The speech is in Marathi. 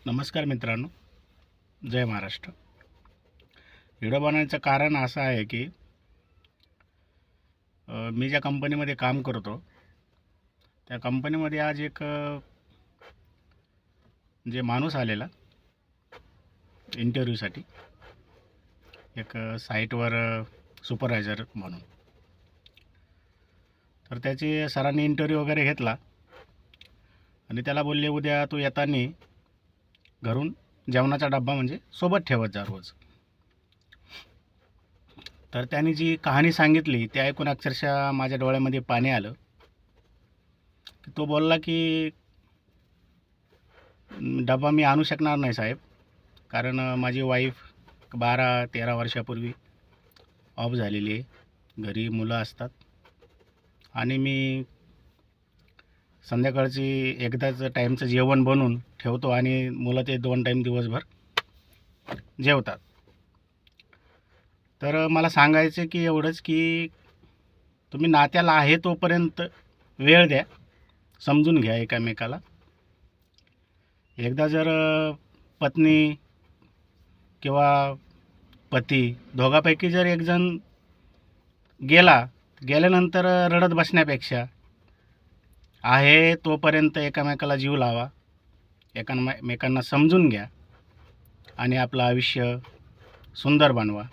नमस्कार मित्रांनो, जय महाराष्ट्र. व्हिडिओ बनवण्याचं कारण असं आहे की मी ज्या कंपनीमध्ये काम करतो त्या कंपनीमध्ये आज एक जे माणूस आलेला इंटरव्ह्यूसाठी, एक साईटवर सुपरवायझर म्हणून. तर त्याची सरांनी इंटरव्ह्यू वगैरे घेतला आणि त्याला बोलले, उद्या तू येताना घरून जेवणाचा डब्बा म्हणजे सोबत ठेवत जा रोज. तर त्याने जी कहाणी सांगितली ते ऐकून अक्षरशः माझ्या डोळ्यामध्ये पाणी आलं. तो बोलला की डबा मी आणू शकणार नाही साहेब, कारण माझी वाईफ 12-13 वर्षापूर्वी ऑफ झालेली आहे. घरी मुलं असतात आणि मी संध्याकाळची एकदाच टाईमचं जेवण बनवून ठेवतो आणि मुलं ते 2 टाईम दिवसभर जेवतात. तर मला सांगायचं की एवढंच की तुम्ही नात्याला आहे तोपर्यंत वेळ द्या, समजून घ्या एकामेकाला. एकदा जर पत्नी किंवा पती दोघांपैकी जर एक जण गेल्यानंतर रडत बसण्यापेक्षा आहे तोपर्यंत एकामेकाला जीव लावा, एकामेकांना समजून घ्या आणि आपलं आयुष्य सुंदर बनवा.